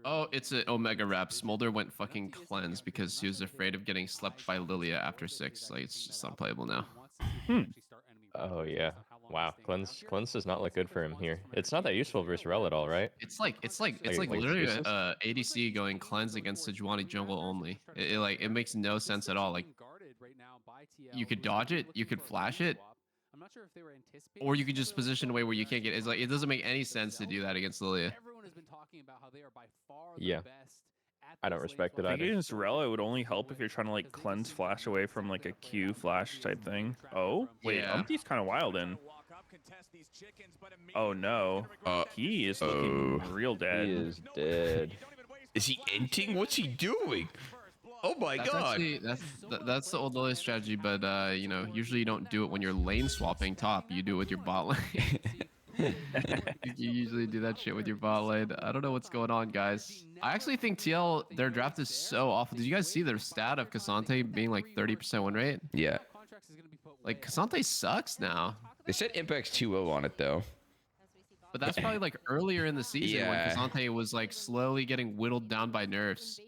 Oh, it's an Omega rep. Smolder went fucking cleanse because he was afraid of getting slept by Lilia after 6. Like, it's just unplayable now. Hmm. Oh yeah. Wow. Cleanse does not look good for him here. It's not that useful versus Rel at all, right? It's like Like it's literally useless. a ADC going cleanse against Sejuani jungle only. It makes no sense at all. Like, you could dodge it, you could flash it, or you could just position away where you can't get. It's like it doesn't make any sense to do that against Lilia. Yeah. I don't respect it I think either. against Rel, it would only help if you're trying to like cleanse flash away from like a Q flash type thing. Oh, wait, Yeah. Umpty's kind of wild in. Oh no. He is looking real dead. He is dead. Is he inting? What's he doing? Oh my god. Actually, that's the old Lilia strategy, but you know, usually you don't do it when you're lane swapping top. You do it with your bot lane. You usually do that shit with your bot lane. I don't know what's going on, guys. I actually think TL, their draft is so awful. Did you guys see their stat of Cassante being like 30% win rate? Yeah. Like, Cassante sucks now. They said Impact's 2-0 on it, though. But that's probably like earlier in the season Yeah. when Cassante was like slowly getting whittled down by nerfs.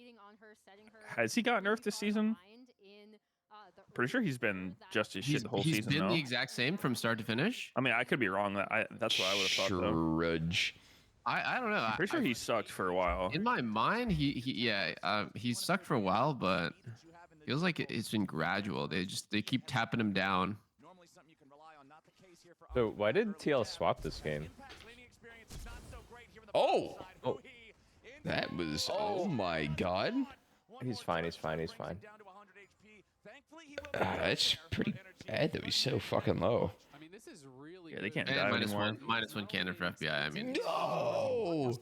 Has he got nerfed this season? Pretty sure he's been just as shit the whole He's season, been no? the exact same from start to finish. I mean, I could be wrong. That's what I would have thought, though. Shrudge. I don't know. I'm pretty sure he sucked for a while. In my mind, he sucked for a while, but feels like it's been gradual. They keep tapping him down. So why did TL swap this game? Oh! That was... Oh my god. He's fine, he's fine, he's fine. That's pretty bad, though. He's so fucking low. Yeah, they can't And die minus anymore. one cannon for FBI. I mean, No!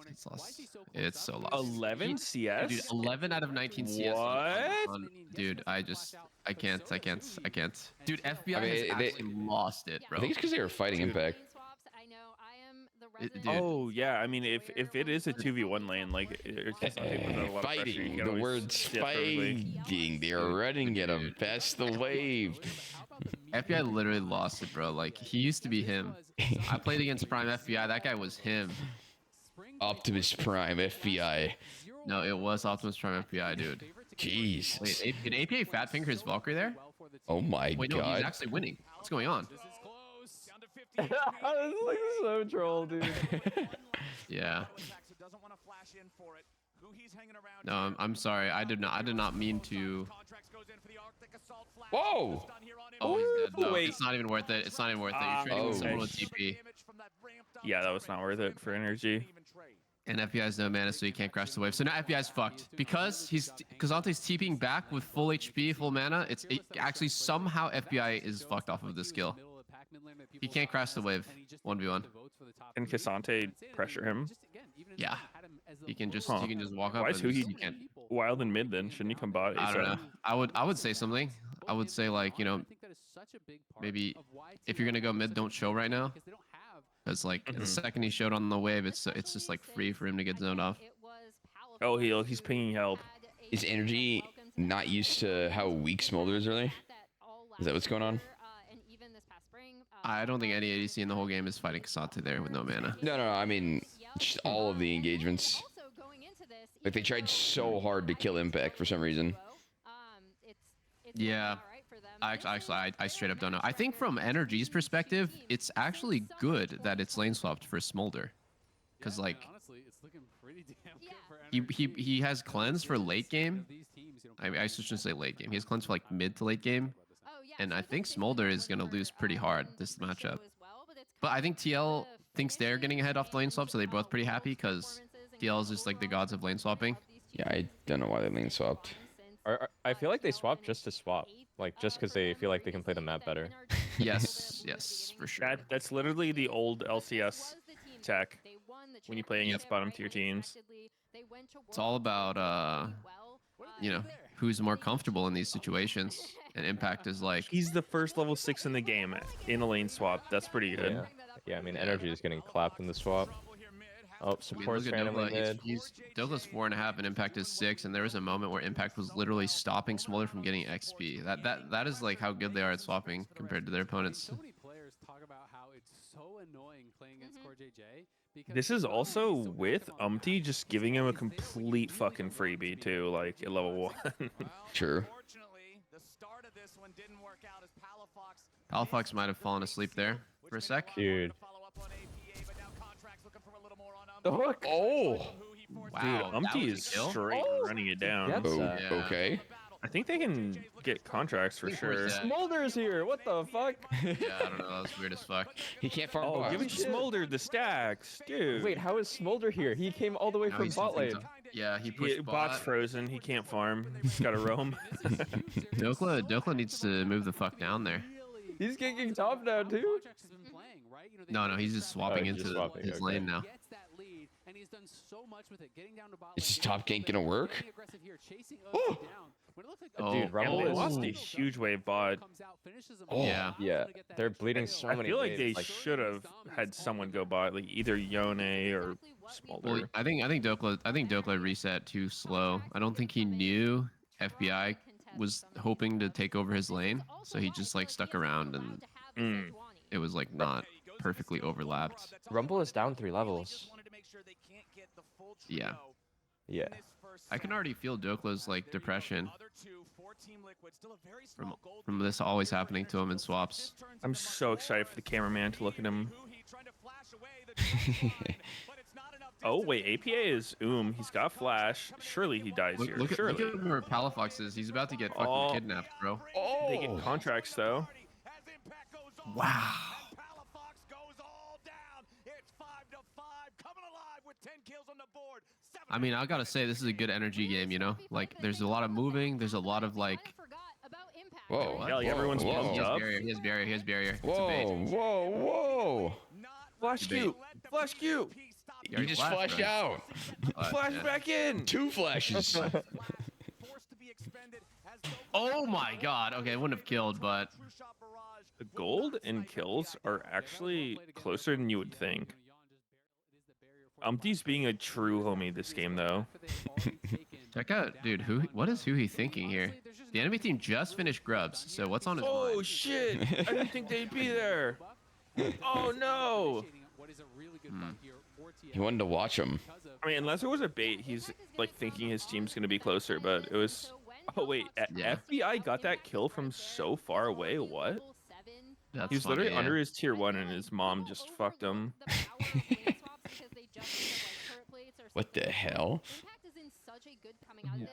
it's lost. It's so lost. 11 CS? Dude, 11 out of 19 CS. What? Dude, I can't. Dude, FBI I mean, has actually lost it, bro. I think it's because they were fighting Impact. Dude. Oh, yeah. I mean, if it is a 2v1 lane, like, it's just not taking a lot of pressure. You Fighting. can The always words skip everything. fighting. They're running at him. Pass the wave. FBI literally lost it, bro. Like, he used to be him. I played against Prime FBI. That guy was him. Optimus Prime, FBI. No, it was Optimus Prime FBI, dude. Jeez. Wait, did APA fat finger his Valkyrie there? Oh my Wait, no, he's god. actually winning. What's going on? This is like so troll, dude. Yeah. No, I'm sorry. I did not mean to. Whoa! Oh, he's dead. No, Wait. it's not even worth it. It's not even worth it. You're trading with Oh. someone with TP. Yeah, that was not worth it for NRG. And FBI has no mana, so he can't crash the wave. So now FBI's fucked because Kazante's TPing back with full HP, full mana. Actually somehow FBI is fucked off of this skill. He can't crash the wave 1v1. Can Cassante pressure him? Yeah, he can just Huh. walk up. Why is and he he can't. wild in mid then? Shouldn't he come bot? I don't know. I would say something. I would say, like, you know, maybe if you're gonna go mid, don't show right now. Because like the second he showed on the wave, it's just like free for him to get zoned off. Oh, he's pinging help. Is Energy not used to how weak Smolder is early? Is that what's going on? I don't think any ADC in the whole game is fighting Cassante there with no mana. No, I mean, just all of the engagements. Like, they tried so hard to kill Impact for some reason. Yeah. I straight up don't know. I think from NRG's perspective, it's actually good that it's lane swapped for Smolder. Because, like, he has cleanse for late game. I shouldn't say late game. He has cleanse for, like, mid to late game. And I think Smolder is going to lose pretty hard this matchup. But I think TL thinks they're getting ahead off the lane swap, so they're both pretty happy because TL is just, like, the gods of lane swapping. Yeah, I don't know why they lane swapped. I feel like they swap just to swap, like just because they feel like they can play the map better. Yes, for sure. That's literally the old LCS tech when you play against bottom tier teams. It's all about, you know, who's more comfortable in these situations. And Impact is like... He's the first level 6 in the game in a lane swap. That's pretty good. Yeah, I mean, Energy is getting clapped in the swap. Oh, support's randomly mid. Douglas 4.5 and Impact is 6, and there was a moment where Impact was literally stopping Smolder from getting XP. That is like how good they are at swapping compared to their opponents. So many players talk about how it's so annoying playing against Core JJ This is also with Umpty just giving him a complete fucking freebie too, like at level 1. Sure. PALAFAKER might have fallen asleep there for a sec. Dude. The hook. Oh. Wow, Dude, that Umpty was a is kill? straight running it down. Yep. Oh, Yeah. okay. I think they can get contracts for I think we're sure. set. Smolder's here. What the fuck? Yeah, I don't know. That was weird as fuck. He can't farm Oh, bot. give it to shit. Smolder the stacks, dude. Wait, how is Smolder here? He came all the way Now from he's bot lane. Yeah, he pushed Bot's bot. frozen. He can't farm. He's got to roam. Dokla needs to move the fuck down there. He's ganking top now too. No, he's just swapping he's into just swapping, his okay. lane now. Is his top gank gonna work? Oh, Dude, Yeah, Rumble they is- lost a huge wave bot. Oh. Yeah. Yeah, they're bleeding so I many feel like they waves, should have had someone go bot, like either Yone or Smolder. Well, I think Dokla reset too slow. I don't think he knew FBI was hoping to take over his lane, so he just like stuck around and it was like not perfectly overlapped. Rumble is down 3 levels. Yeah. Yeah. I can already feel Dokla's like depression from this always happening to him in swaps. I'm so excited for the cameraman to look at him. Oh wait, APA is He's got flash. Surely he dies here. Look at Surely. where PALAFAKER is. He's about to get fucking Oh. kidnapped, bro. They get contracts though. Wow. I mean, I gotta say, this is a good energy game, you know? Like, there's a lot of moving, there's a lot of, like... Whoa. What? Yeah, like, everyone's whoa. pumped He has up. barrier, he has barrier, he has barrier. It's a Whoa, bait. whoa, whoa. Flash Debate. Q. Flash Q. He He just flashed right? out. Flash Yeah. back in. 2 flashes. Oh my god. Okay, it wouldn't have killed, but... The gold and kills are actually closer than you would think. Umpty's being a true homie this game though. Check out, dude, what is he thinking here? The enemy team just finished grubs, so what's on his Oh mind? shit! I didn't think they'd be there. Oh no! He wanted to watch him. I mean, unless it was a bait, he's like thinking his team's gonna be closer, but it was. Oh wait, Yeah. FBI got that kill from so far away. What? That's He was funny, literally yeah. under his tier 1 and his mom just fucked him. What the hell?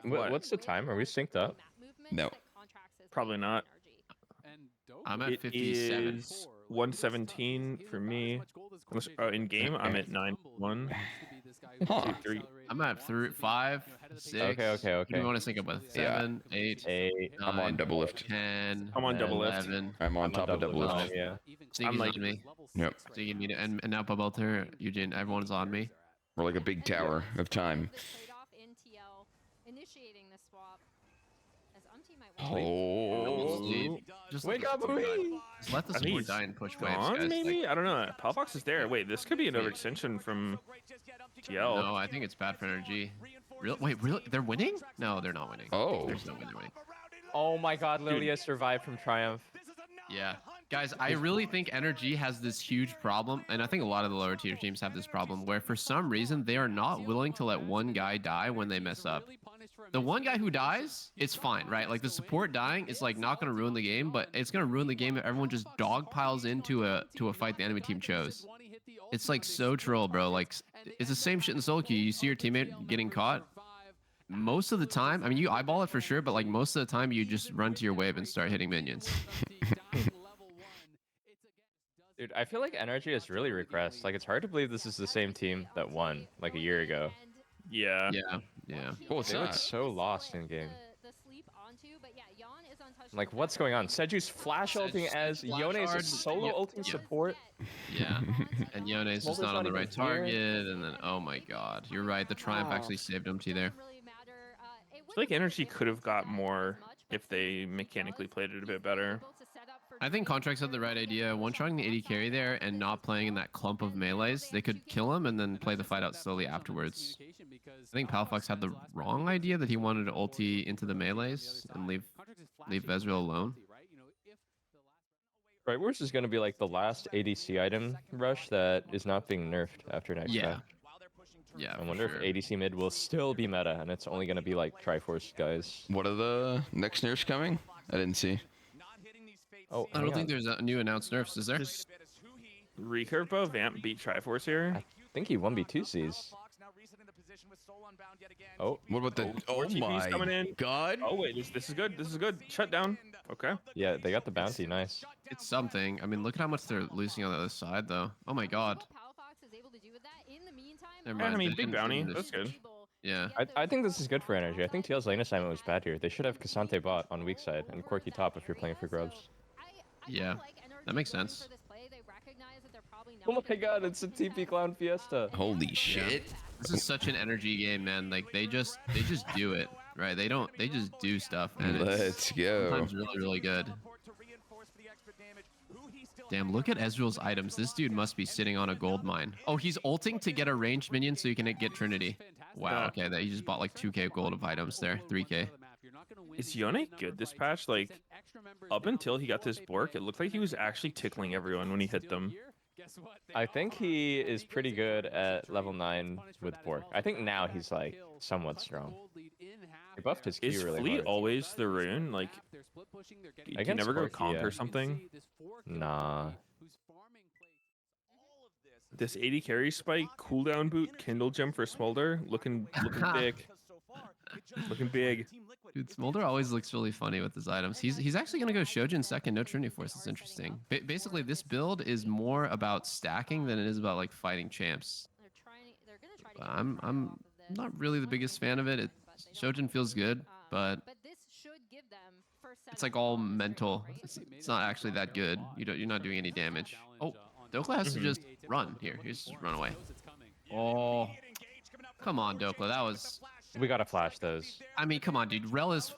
What? What's the time? Are we synced up? No. Probably not. I'm at It 57. is 117 for me. In game, I'm at 9-1. Huh. 3. I'm at 5, 6. Okay. Who do you want to sync up with? Yeah. 7, 8, 8. I'm on double lift. 10. I'm on double lift. 11. I'm on top of double lift. Yeah. Sneaky's I'm like- on me. Yep. Sneaky, me, and now Bubelter, Eugene, everyone's on me. We're like a big tower of time. Oh. Just Wake let up, the support die. Louis! Just let the I think support he's die and push waves, Gone, guys. maybe? Like, I don't know. PALAFAKER is there. Wait, this could be another extension from TL. no, I think it's bad for NRG. Wait, really? They're winning? No, they're not winning. Oh. There's no way they're winning. Oh my god, Lilia survived from Triumph. Yeah. Guys, I really think NRG has this huge problem, and I think a lot of the lower tier teams have this problem, where for some reason they are not willing to let one guy die when they mess up. The one guy who dies, it's fine, right? Like the support dying is like not going to ruin the game, but it's going to ruin the game if everyone just dog piles into a fight the enemy team chose. It's like so troll, bro. Like it's the same shit in solo queue. You see your teammate getting caught. Most of the time, I mean, you eyeball it for sure, but like most of the time, you just run to your wave and start hitting minions. Dude, I feel like NRG has really regressed. Like, it's hard to believe this is the same team that won like a year ago. Yeah. Yeah. Well, it's They look not. so lost in game. Like, what's going on? Seju's flash ulting as Flash Yone is hard. a solo Yep, ulting yep. support. Yeah. And Yone's just Smolder's not on the not right even here. target, and then oh my god, you're right. The Triumph Oh. actually saved him to there. I feel like NRG could have got more if they mechanically played it a bit better. I think Contracts had the right idea. One-shotting the AD carry there and not playing in that clump of melees. They could kill him and then play the fight out slowly afterwards. I think PALAFAKER had the wrong idea that he wanted to ulti into the melees and leave Vezreal alone. Triforce is going to be like the last ADC item rush that is not being nerfed after next Yeah. patch. Yeah. I for wonder sure. if ADC mid will still be meta, and it's only going to be like Triforce guys. What are the next nerfs coming? I didn't see. Oh, I don't think there's a new announced nerfs, is there? Just recurve bow Vamp beat Triforce here. I think he 1v2Cs. Oh, What about the? More Oh TPs coming my in. god! Oh wait, this is good. This is good. Shut down. Okay. yeah, they got the bounty. Nice. It's something. I mean, look at how much they're losing on the other side, though. Oh my god. Never Yeah, mind. I mean, they big didn't bounty. finish. That's good. Yeah. I think this is good for NRG. I think TL's lane assignment was bad here. They should have Cassante bot on weak side and Quirky top if you're playing for grubs. Yeah. That makes sense. Oh my god, it's a TP Clown Fiesta. Holy shit! This is such an energy game, man. Like they just do it, right? They just do stuff, and it's Let's go. sometimes really good. Damn, look at Ezreal's items. This dude must be sitting on a gold mine. Oh, he's ulting to get a ranged minion so you can get Trinity. Wow, okay, that he just bought like 2k gold of items there, 3k. Is Yone good this patch? Like, up until he got this Bork, it looked like he was actually tickling everyone when he hit them. I think he is pretty good at level 9 with Bork. I think now he's like somewhat strong. He buffed his Q Is really Fleet hard. always the rune? Like, do you Against never go Quirky, conk yeah. or something? Nah. This 80 carry spike, cooldown boot, kindle gem for Smolder, looking big. Looking big. Dude, Smolder always looks really funny with his items. He's actually gonna go Shojin second, no Trinity Force. It's interesting. Basically, this build is more about stacking than it is about like fighting champs. I'm not really the biggest fan of it. Shojin feels good, but it's like all mental. It's not actually that good. You're not doing any damage. Oh, Dokla has to just run here. He's just run away. Oh, come on, Dokla. That was. We gotta flash those. I mean, come on, dude. Rel is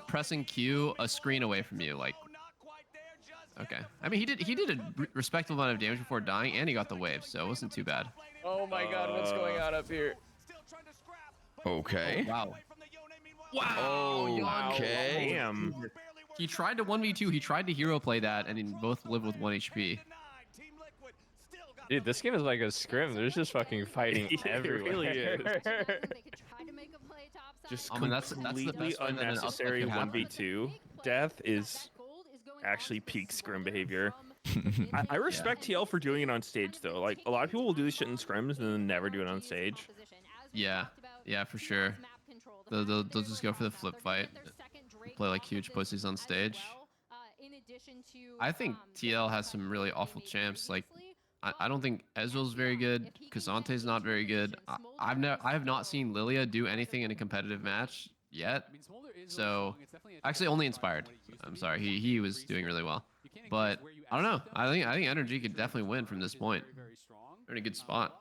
pressing Q a screen away from you. Like, okay. I mean, he did a respectable amount of damage before dying, and he got the wave, so it wasn't too bad. Oh my god, what's going on up here? Okay. Wow. Oh, okay. Damn. He tried to 1v2. He tried to hero play that, and he both live with 1 HP. Dude, this game is like a scrim. There's just fucking fighting It everywhere. really is. Just I mean, that's the completely best way that an upset unnecessary could happen. 1v2 death is actually peak scrim behavior. I respect TL for doing it on stage though. Like a lot of people will do this shit in scrims and then never do it on stage. Yeah, for sure. They'll just go for the flip fight, play like huge pussies on stage. I think TL has some really awful champs. Like, I don't think Ezreal's very good. Cassante's not very good. I have not seen Lilia do anything in a competitive match yet. So, actually, only Inspired. I'm sorry, he was doing really well. But I don't know. I think NRG could definitely win from this point. They're in a good spot.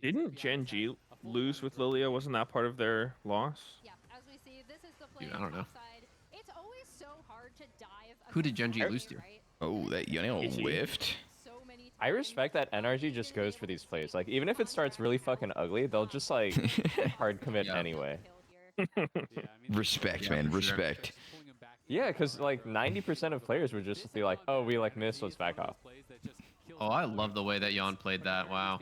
Didn't Gen G lose with Lilia? Wasn't that part of their loss? Dude, I don't know. Who did Gen G lose to? Oh, that Yone whiffed. I respect that NRG just goes for these plays. Like, even if it starts really fucking ugly, they'll just like hard commit Yeah. anyway. Respect, Yeah, man. for sure. Respect. Yeah, because like 90% of players would just be like, oh, we like missed, let's back off. Oh, I love the way that Yon played that. Wow.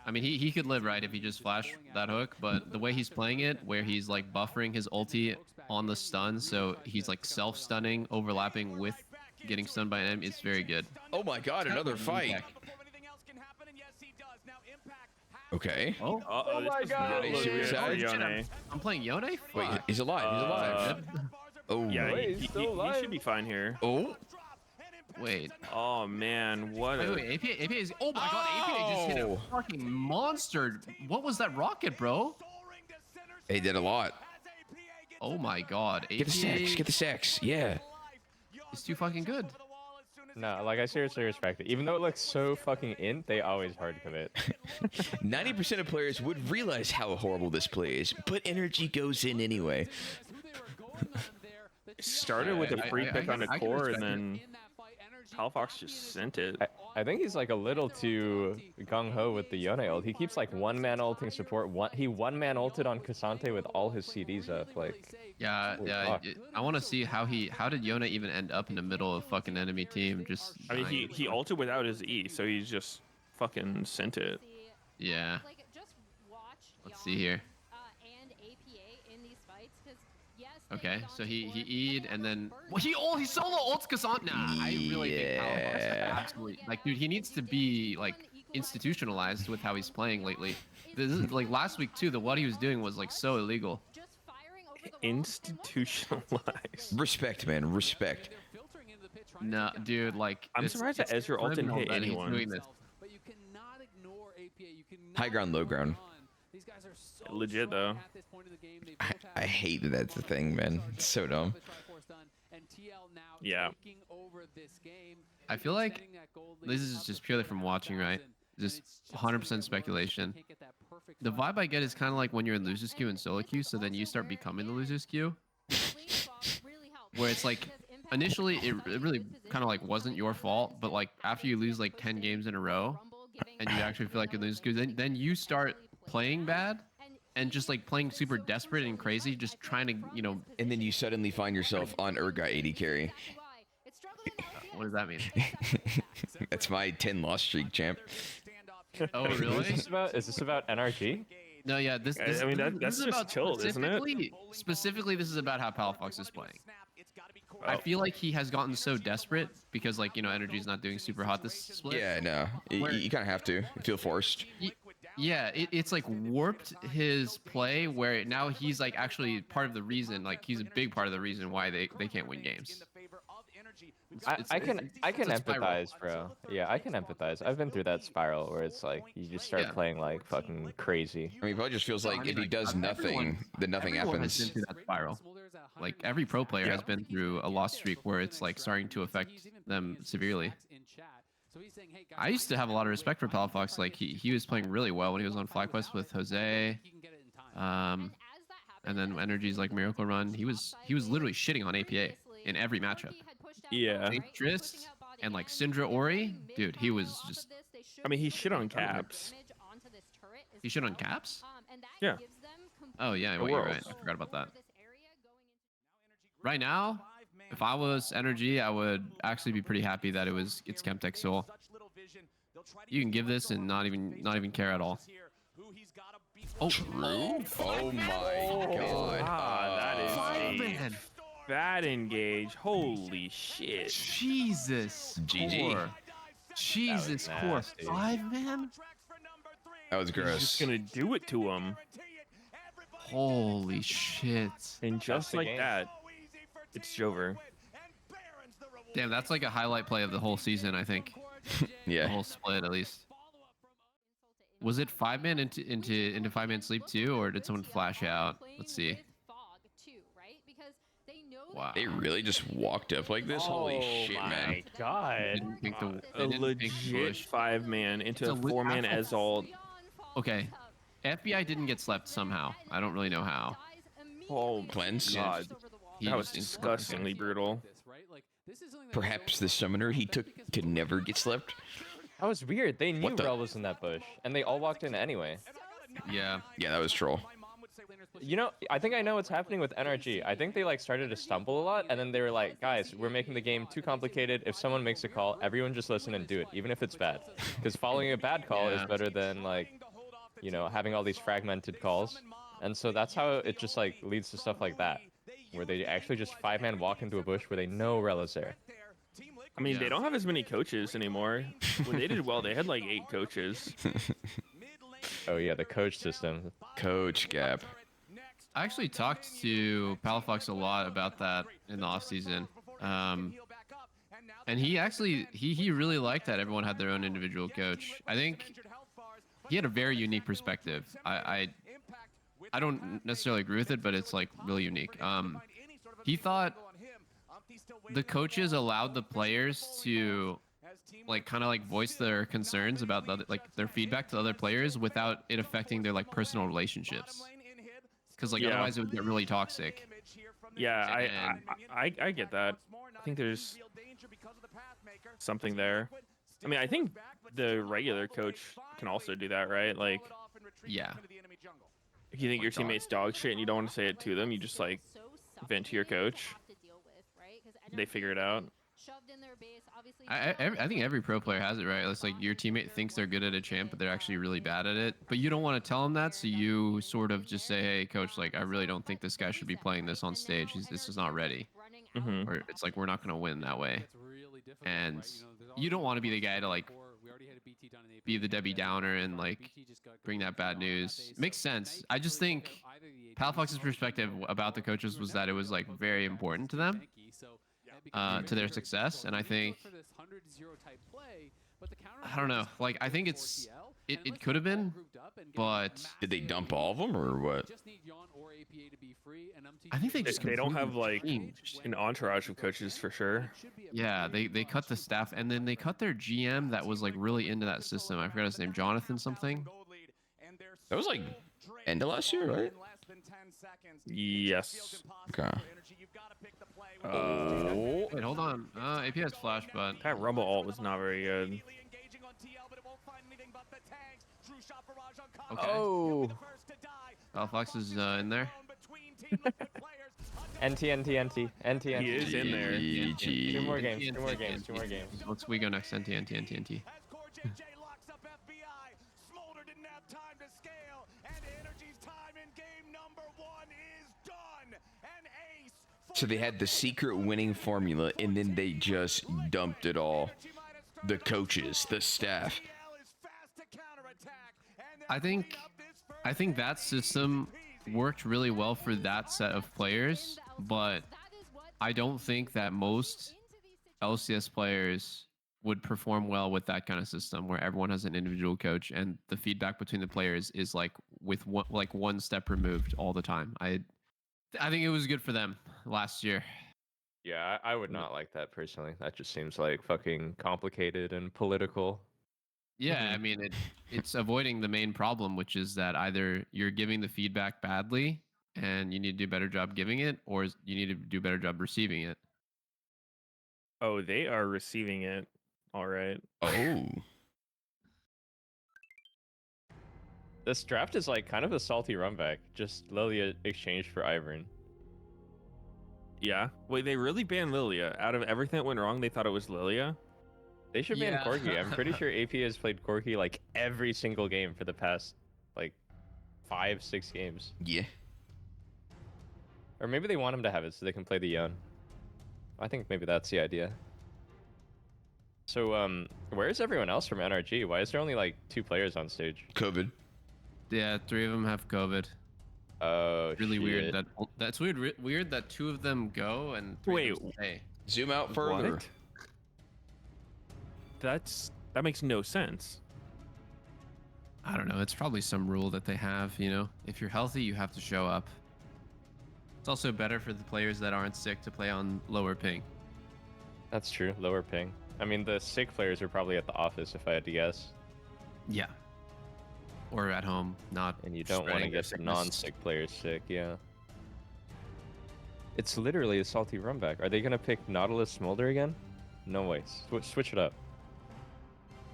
I mean, he could live, right, if he just flashed that hook, but the way he's playing it, where he's like buffering his ulti on the stun, so he's like self-stunning, overlapping with getting stunned by an enemy, it's very good. Oh my god, another fight. Okay. Oh, Uh-oh, my this God. is not Suicide? good for Yone. I'm playing Yone? Wait, Fuck. he's alive. He's alive. Oh. Yeah, Wait, he's he still alive. should be fine here. Oh. Wait. Oh man, what? Wait, APA is... Oh my god, APA just hit a Oh. fucking monster. What was that rocket, bro? He did a lot. Oh my god. Get the sex. APA Get the sex. Yeah. is too fucking good. No, like I seriously respect it. Even though it looks so fucking int, they always hard commit. 90% of players would realize how horrible this play is, but energy goes in anyway. Started with a free I pick on a can core respect and then PALAFAKER just sent it. I think he's like a little too gung-ho with the Yone ult. He keeps like one-man ulting support. He one-man ulted on Cassante with all his CDs up. Like, Yeah, holy yeah. fuck. I want to see how did Yona even end up in the middle of fucking enemy team? Just I mean, dying. he ulted without his E, so he's just fucking sent it. Yeah. Let's see here. Okay, so he E'd and then he solo ults Cassante. Nah, I really think PALAFAKER absolutely like, dude, he needs to be like institutionalized with how he's playing lately. This is like last week too. What he was doing was like so illegal. Institutionalized. Respect, man. Respect. No, dude, like I'm surprised that Ezra ult didn't hit anyone. Doing this. High ground, low ground. Legit though. I hate that that's the thing, man. It's so dumb. Yeah. I feel like this is just purely from watching, right? Just 100% speculation. The vibe I get is kind of like when you're in losers queue and solo queue, so then you start becoming the losers queue, where it's like initially it really kind of like wasn't your fault, but like after you lose like 10 games in a row, and you actually feel like you're losers queue, then you start playing bad and just like playing super desperate and crazy, just trying to, you know. And then you suddenly find yourself on Urgot 80 carry. What does that mean? That's my 10 loss streak, champ. Oh, really? Is this about NRG? No, yeah. This I mean, that's this is just about chilled, isn't it? Specifically, this is about how PALAFAKER is playing. I Oh. feel like he has gotten so desperate because, like, you know, NRG's not doing super hot this split. Yeah, no. You kind of have to. You feel forced. Yeah, it's like warped his play where now he's like actually part of the reason, like he's a big part of the reason why they can't win games. I can it's a spiral. empathize, bro. Yeah, I can empathize. I've been through that spiral where it's like you just start Yeah. playing like fucking crazy. I mean, it probably just feels I like mean, if he like, does nothing, everyone- then nothing Everyone has happens. been through that spiral. Like every pro player has been through a loss streak where it's like starting to affect them severely. I used to have a lot of respect for PALAFAKER. Like he was playing really well when he was on FlyQuest with Jose. And then NRG's like Miracle Run. He was literally shitting on APA in every matchup. Yeah. Trist and like Syndra Ori, dude, he was just. I mean, he shit on caps. He shit on caps. Yeah. Oh yeah, wait, you're right. I forgot about that. Right now, if I was NRG, I would actually be pretty happy that it's Chemtech Soul. You can give this and not even care at all. Oh, True? Oh my god. That is Five a man. bad engage. Holy shit. Jesus. GG. Core. Jesus core. nasty. 5 man. That was He's gross. just gonna do it to him. Holy shit. And just the like game. that, it's over. Damn, that's like a highlight play of the whole season, I think. The Yeah. whole split, at least. Was it 5 man into 5 man sleep too, or did someone flash out? Let's see. Wow. They really just walked up like this? Holy shit, my man. God. Didn't think the, A they didn't think the legit push. 5-man into It's a a le- 4-man actual- as ult. Okay. FBI didn't get slept somehow. I don't really know how. Oh Cleanse? god. He That was just- disgustingly brutal. Perhaps the summoner he took to never get slept? That was weird. They knew What the- Rel was in that bush, and they all walked in anyway. Yeah. Yeah, that was troll. You know, I think I know what's happening with NRG. I think they like started to stumble a lot, and then they were like, guys, we're making the game too complicated. If someone makes a call, everyone just listen and do it, even if it's bad. Because following a bad call is Yeah. better than like, you know, having all these fragmented calls. And so that's how it just like leads to stuff like that, where they actually just 5-man walk into a bush where they know Rel is there. I mean, Yeah. they don't have as many coaches anymore. When they did well, they had like 8 coaches. Oh yeah, the coach system. Coach Gap. I actually talked to PALAFAKER a lot about that in the offseason. And he actually he really liked that everyone had their own individual coach. I think he had a very unique perspective. I don't necessarily agree with it, but it's like really unique. He thought the coaches allowed the players to like kind of like voice their concerns about the, like their feedback to other players without it affecting their like personal relationships. Because like Yeah. otherwise it would get really toxic. Yeah, And- I get that. I think there's something there. I mean, I think the regular coach can also do that, right? Like, Yeah. if you think your teammate's dog shit and you don't want to say it to them, you just like vent to your coach. They figure it out. I think every pro player has it, right? It's like your teammate thinks they're good at a champ, but they're actually really bad at it. But you don't want to tell them that, so you sort of just say, "Hey, coach, like I really don't think this guy should be playing this on stage. This is not ready." Mm-hmm. Or it's like we're not gonna win that way. And you don't want to be the guy to like be the Debbie Downer and like bring that bad news. It makes sense. I just think PALAFAKER's perspective about the coaches was that it was like very important to them. To their success, and I think I don't know. Like I think it could have been, but Did they dump all of them or what? I think They don't have like changed. an entourage of coaches for sure. Yeah, they cut the staff, and then they cut their GM that was like really into that system. I forgot his name, Jonathan something. That was like end of last year, right? Yes. Okay. Wait, hold on. AP has flash, but That Rumble ult was not very good. okay. Oh. PALAFAKER is in there. NT. He is in there. GG. Two more games. Let's we go next. NT. So they had the secret winning formula, and then they just dumped it all. The coaches, the staff. I think that system worked really well for that set of players, but I don't think that most LCS players would perform well with that kind of system where everyone has an individual coach and the feedback between the players is like with one step removed all the time. I think it was good for them last year. Yeah, I would not like that personally. That just seems like fucking complicated and political. Yeah, I mean it's avoiding the main problem, which is that either you're giving the feedback badly and you need to do a better job giving it, or you need to do a better job receiving it. Oh, they are receiving it. All right. Oh. This draft is like kind of a salty runback. Just Lilia exchanged for Ivern. Yeah. Wait, they really banned Lilia. Out of everything that went wrong, they thought it was Lilia? They should ban Corki. I'm pretty sure AP has played Corki like every single game for the past like 5-6 games. Yeah. Or maybe they want him to have it so they can play the Yone. I think maybe that's the idea. So where's everyone else from NRG? Why is there only like 2 players on stage? COVID. Yeah, 3 of them have COVID. Oh, Really weird. shit. That's weird that 2 of them go and 3 of them stay. Zoom out further. What? That makes no sense. I don't know. It's probably some rule that they have, you know. If you're healthy, you have to show up. It's also better for the players that aren't sick to play on lower ping. That's true. Lower ping. I mean, the sick players are probably at the office if I had to guess. Yeah. Or at home, not. And you don't want to spreading their get the sickness. non-sick players sick, yeah. It's literally a salty runback. Are they going to pick Nautilus Smolder again? No way. Switch it up.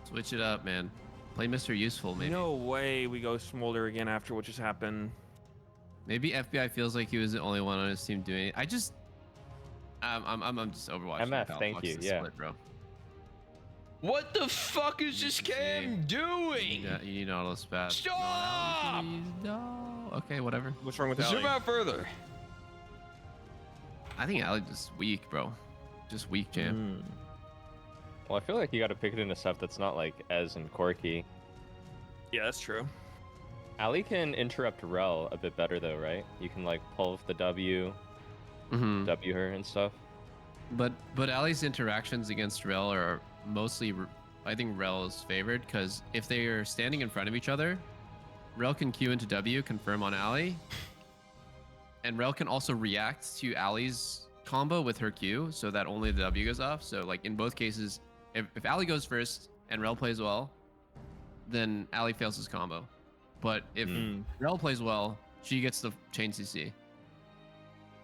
Switch it up, man. Play Mr. Useful, maybe. No way we go Smolder again after what just happened. Maybe FBI feels like he was the only one on his team doing it. I'm just Overwatch. MF, thank you, yeah. Split, bro. What the fuck is this cam doing? Yeah, you need Nautilus bad. Stop! No. Okay, whatever. What's wrong with Zoom Ali? out further. I think Ali just weak, bro. Just weak, Jam. Well, I feel like you got to pick it into stuff that's not like Ez and Corki. Yeah, that's true. Ali can interrupt Rel a bit better though, right? You can like pull the W, Mm-hmm. W her and stuff. But Ali's interactions against Rel are mostly, I think Rel is favored because if they are standing in front of each other, Rel can Q into W, confirm on Ali, and Rel can also react to Ali's combo with her Q so that only the W goes off. So like in both cases, if Ali goes first and Rel plays well, then Ali fails his combo. But if Rel plays well, she gets the chain CC.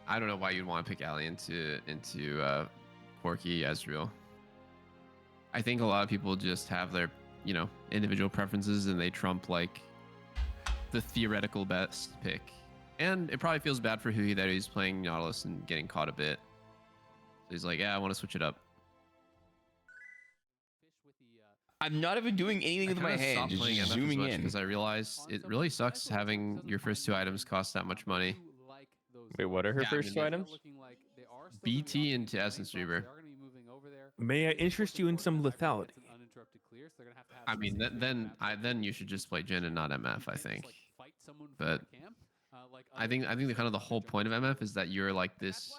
I don't know why you'd want to pick Ali into Porky, Ezreal. I think a lot of people just have their, you know, individual preferences and they trump like the theoretical best pick. And it probably feels bad for Hui that he's playing Nautilus and getting caught a bit. So he's like, yeah, I want to switch it up. I'm not even doing anything with my hand, just zooming in. Because I realized it really sucks having your first 2 items cost that much money. Wait, what are her first 2 items? BT into Essence Reaver. May I interest you in some lethality? I mean, then you should just play Jhin and not MF, I think. But I think the kind of the whole point of MF is that you're like this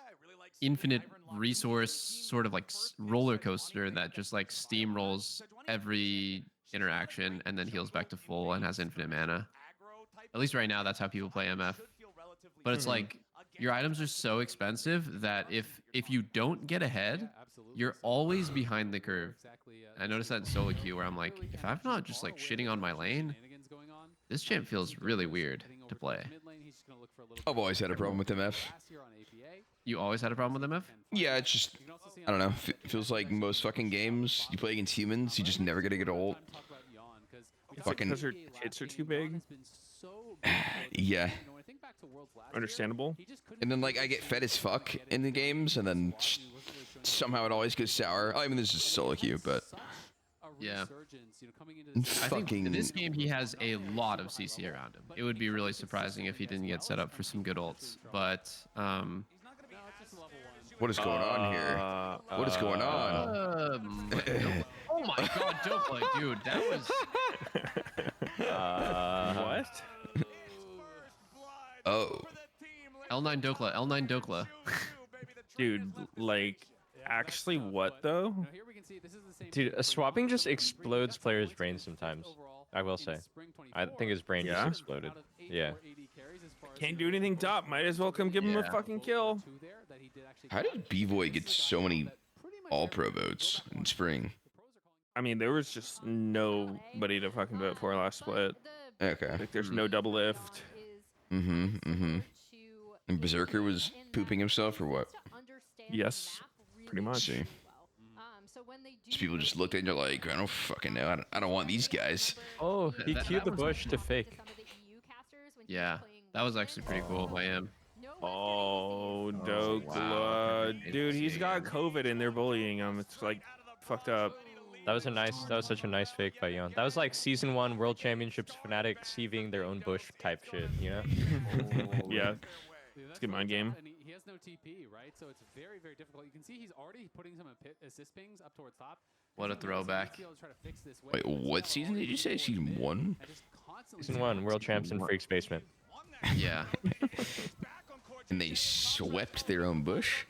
infinite resource sort of like roller coaster that just like steamrolls every interaction and then heals back to full and has infinite mana. At least right now, that's how people play MF. But it's like your items are so expensive that if you don't get ahead, you're always behind the curve. And I noticed that in solo queue where I'm like, if I'm not just like shitting on my lane, this champ feels really weird to play. I've always had a problem with MF. You always had a problem with MF? Yeah, it's just, I don't know. Feels like most fucking games you play against humans, you just never get a good ult. Fucking. Because her tits are too big. Yeah. Understandable. And then like I get fed as fuck in the games, and then somehow it always goes sour. I mean, this is solo queue, but yeah. I think in this game he has a lot of CC around him. It would be really surprising if he didn't get set up for some good ults. But what is going on here? What is going on? Oh my god, Dokla, dude, that was What? Oh. L9 Dokla, L9 Dokla. Dude, like, actually what though? Dude, swapping just explodes players' brains sometimes. I will say. I think his brain just exploded. Yeah. Can't do anything top. Might as well come give him a fucking kill. How did B-Boy get so many all-pro votes in spring? I mean, there was just nobody to fucking vote for last split. Okay. Like, there's no double lift. And Berserker was pooping himself or what? Yes, pretty much. See. Just people just looked at it and they're like, I don't fucking know. I don't want these guys. Oh, he queued the bush to fake. Yeah, that was actually pretty cool by him. Oh, Dokla. Wow. Dude, he's got COVID and they're bullying him. It's like fucked up. That was such a nice fake by Yon. That was like season 1 World Championships Fnatic CVing their own bush type shit, you know? Yeah. It's a good mind game. He has no TP, right? So it's very, very difficult. You can see he's already putting some assist pings up towards top. What a throwback. Wait, what season did you say? Season 1? Season 1 World Champs in Freak's basement. Yeah. And they swept their own bush?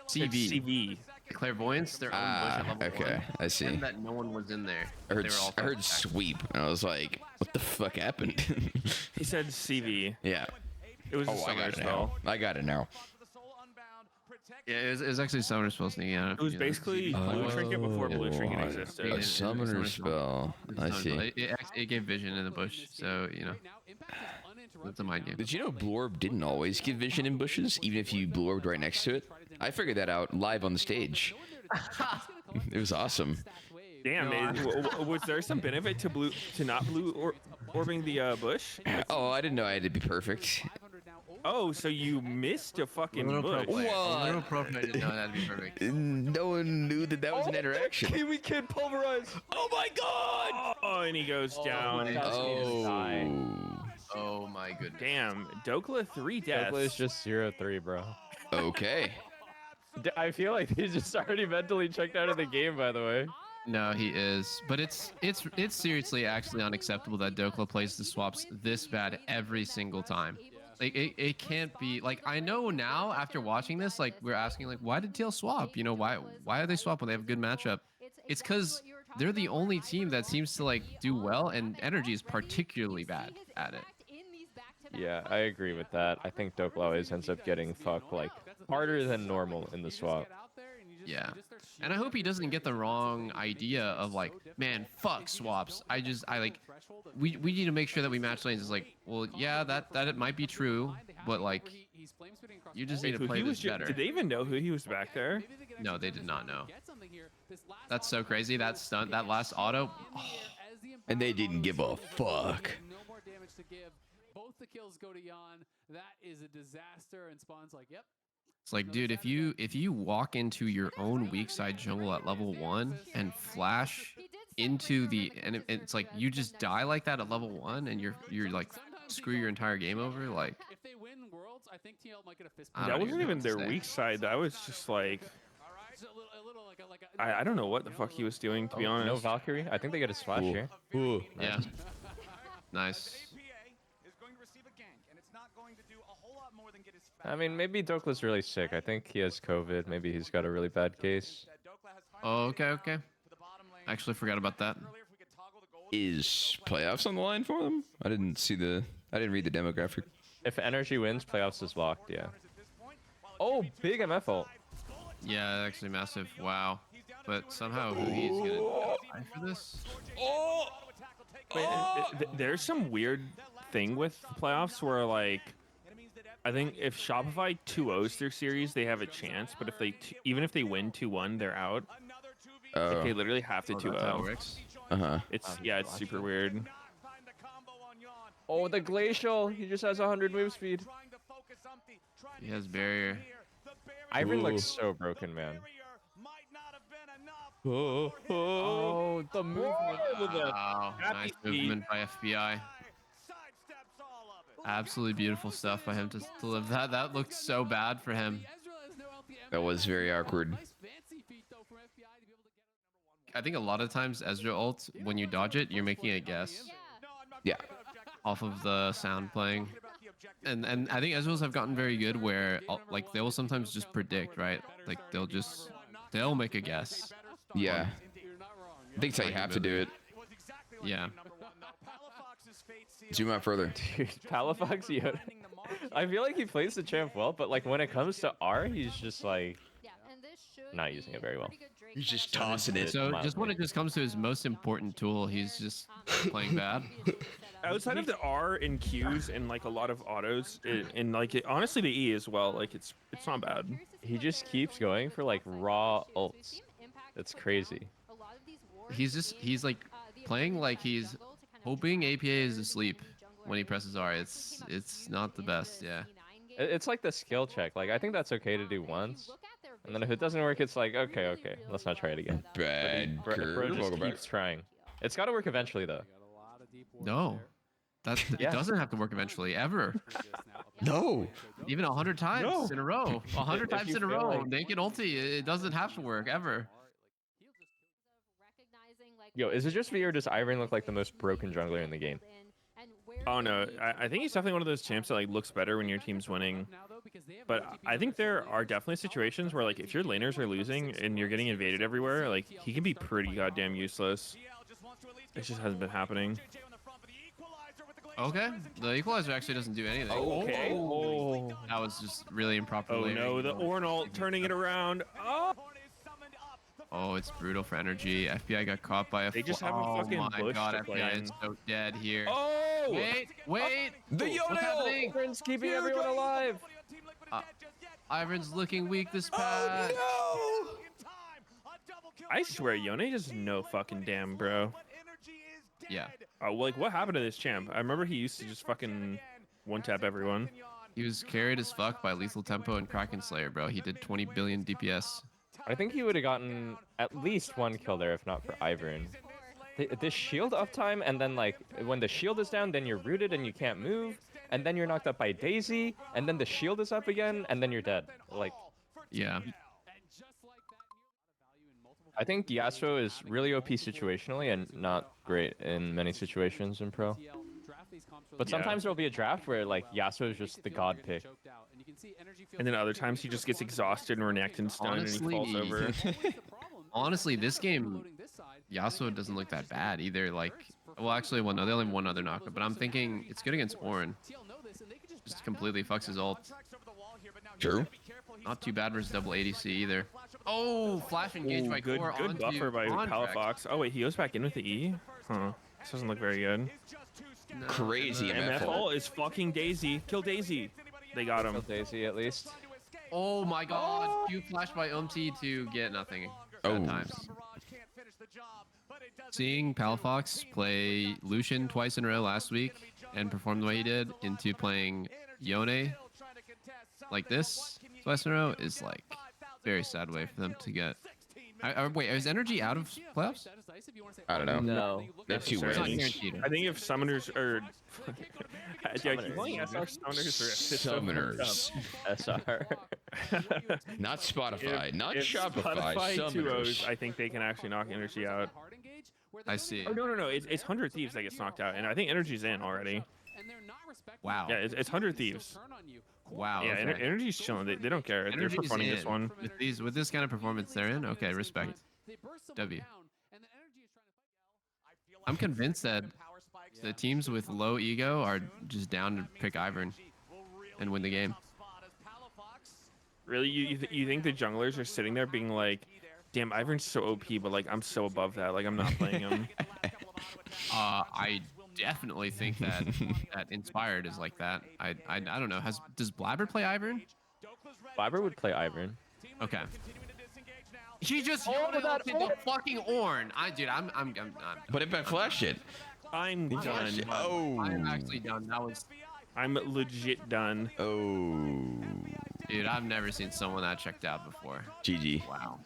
CV. CV. Clairvoyance, their own bush at level okay, 1. I see. And that no one was in there. I heard sweep, and I was like, what the fuck happened? He said CV. Yeah. It was a I summer got it spell. now. I got it now. Yeah, it was actually Summer Spell sneaking out. It was basically Blue Trinket before Blue Trinket existed. A summoner spell. I see. It gave vision in the bush, so, you know. It's a mind game. Did you know Blue Orb didn't always give vision in bushes, even if you Blue Orbed right next to it? I figured that out live on the stage. It was awesome. Damn, was there some benefit to not orbing the bush? Oh, I didn't know I had to be perfect. Oh, so you missed a fucking bush. A little pro player didn't know that to be perfect. No one knew that was an interaction. Kiwi kid pulverized. Oh my god! Oh, and he goes down. Oh my goodness. Damn, Dokla 3 deaths. Dokla is just 0-3, bro. Okay. I feel like he's just already mentally checked out of the game, by the way. No, he is. But it's seriously actually unacceptable that Dokla plays the swaps this bad every single time. Like it can't be. Like, I know now after watching this, like we're asking like, why did TL swap? You know, why are they swap when they have a good matchup? It's because they're the only team that seems to like do well, and NRG is particularly bad at it. Yeah, I agree with that. I think Dokla always ends up getting fucked like harder than normal in the swap. Yeah, and I hope he doesn't get the wrong idea of like, man, fuck swaps. I like, we need to make sure that we match lanes. It's like, well, yeah, that it might be true, but like, He's flame spitting across You just all need to Who play he was this better. Did they even know who he was back there? Maybe they could No, actually they did not know. get something here. This last That's auto so crazy. is That stunt, that last in auto. the air as the And they empowered didn't auto give is a still over. fuck. No more damage to give. Both the kills go to Yon. That is a disaster. And Spawn's like, yep. It's like, dude, if you walk into your own weak side jungle at level 1 and flash into the it's like you just die like that at level 1 and you're like screw your entire game over. Like, If they win Worlds, I think TL might get a fist I bump. don't That wasn't even know even what to their say. weak side. That was just like Just a little like I don't know what the fuck he was doing, to be Oh, honest. no Valkyrie. I think they get a splash Cool. here. Ooh. Yeah. Nice. I mean, maybe Dokla's really sick. I think he has COVID. Maybe he's got a really bad case. Oh, okay. I actually forgot about that. Is playoffs on the line for them? I didn't read the demographic. If NRG wins, playoffs is locked. Yeah. Oh, big MF ult. Yeah, actually massive. Wow. But somehow who he's gonna die for this? Wait, there's some weird thing with playoffs where like I think if Shopify 2-0s their series, they have a chance. But if they even if they win 2-1, they're out. Like, they literally have to Oh, that's how it 2-0. works. It's it's super weird. Oh, the glacial. He just has 100 move speed. He has barrier. Ivern Ooh. looks so broken, man. Oh, the movement. Wow, nice movement by FBI. Absolutely beautiful stuff by him to live that. That looked so bad for him. that was very awkward. I think a lot of times Ezreal ult, when you dodge it, you're making a guess Yeah. off of the sound playing. And I think Ezreals have gotten very good where like they will sometimes just predict, right? Like they'll make a guess. Yeah. I think it's how you have to do it. Yeah. Zoom out further. Dude, Palafax, I feel like he plays the champ well, but like when it comes to R, he's just like not using it very well. He's just tossing it. So just when it just comes to his most important tool, he's just playing bad. Outside of the R and Qs and like a lot of autos, and like honestly the E as well, like it's not bad. He just keeps going for like raw ults. That's crazy. He's like playing like he's hoping APA is asleep when he presses R. It's not the best, yeah. It's like the skill check. Like I think that's okay to do once, and then if it doesn't work, it's like okay, let's not try it again. Bad Bro curve. just Welcome back. keeps trying. It's got to work eventually though. No. It doesn't have to work eventually, ever. No. Even 100 times in a row. 100 If times you in a feel row. like- Naked ulti, it doesn't have to work, ever. Yo, is it just me or does Ivern look like the most broken jungler in the game? Oh no, I think he's definitely one of those champs that like looks better when your team's winning. But I think there are definitely situations where like if your laners are losing and you're getting invaded everywhere, like he can be pretty goddamn useless. It just hasn't been happening. Okay. The equalizer actually doesn't do anything. Okay. Oh, That was just really improper. oh layering. no, the Ornal turning it around. Oh, Oh, it's brutal for energy. FBI got caught by a They just have a oh fucking my bush god, to play FBI in. is so dead here. oh! Wait! The What's Yo-Yo! happening? Ivern's keeping everyone alive. Ivan's looking weak this patch. I swear, Yone just no fucking damn, bro. Yeah. Oh, like what happened to this champ? I remember he used to just fucking one tap everyone. He was carried as fuck by Lethal Tempo and Kraken Slayer, bro. He did 20 billion DPS. I think he would have gotten at least one kill there if not for Ivern. The shield uptime, and then like when the shield is down, then you're rooted and you can't move, and then you're knocked up by Daisy, and then the shield is up again, and then you're dead. Like, Yeah. I think Yasuo is really OP situationally and not great in many situations in pro. But sometimes there'll be a draft where like Yasuo is just the god pick. And then other times he just gets exhausted and Renekton and stunned and he falls over. Honestly, this game, Yasuo doesn't look that bad either. Like, well, actually, they only have one other knockup, but I'm thinking it's good against Ornn. Just completely fucks his ult. True. Not too bad versus double ADC either. Oh, flash engage Ooh, by good Core onto buffer by Contract. Palafox. Oh wait, he goes back in with the E? Huh. This doesn't look very good. No, Crazy no, MF MF ult. ult is fucking Daisy. Kill Daisy. They got him. Kill Daisy at least. Oh my god, Q flash by to get nothing. Oh. Times. Seeing Palafox play Lucian twice in a row last week and perform the way he did into playing Yone like this twice in a row is like very sad way for them to get. Wait, is NRG out of playoffs? I don't know. No. They're too It's not random. guaranteed. I think if summoners or yeah, keep calling SR summoners. Summoners. SR. Not Spotify, not If Shopify. Spotify 2Os, Summoners. I think they can actually knock Energy out. I see. Oh no, it's 100 Thieves that gets knocked out, and I think Energy's in already. Wow. Yeah, it's 100 Thieves. Wow. Yeah, okay. Energy's chilling. They don't care. They're Energy's for funny this in. one. With this kind of performance, they're in. Okay, respect. W. I'm convinced that the teams with low ego are just down to pick Ivern and win the game. Really, you think the junglers are sitting there being like, "Damn, Ivern's so OP, but like I'm so above that. Like I'm not playing him." I definitely think that that Inspired is like that. I don't know. Does Blabber play Ivern? Blabber would play Ivern. Okay. He just Oh, that the fucking Ornn. I'm Put it back, flash it. I'm done. Oh. I'm actually done. That was, I'm legit done. Oh. dude. I've never seen someone that checked out before. GG. Wow.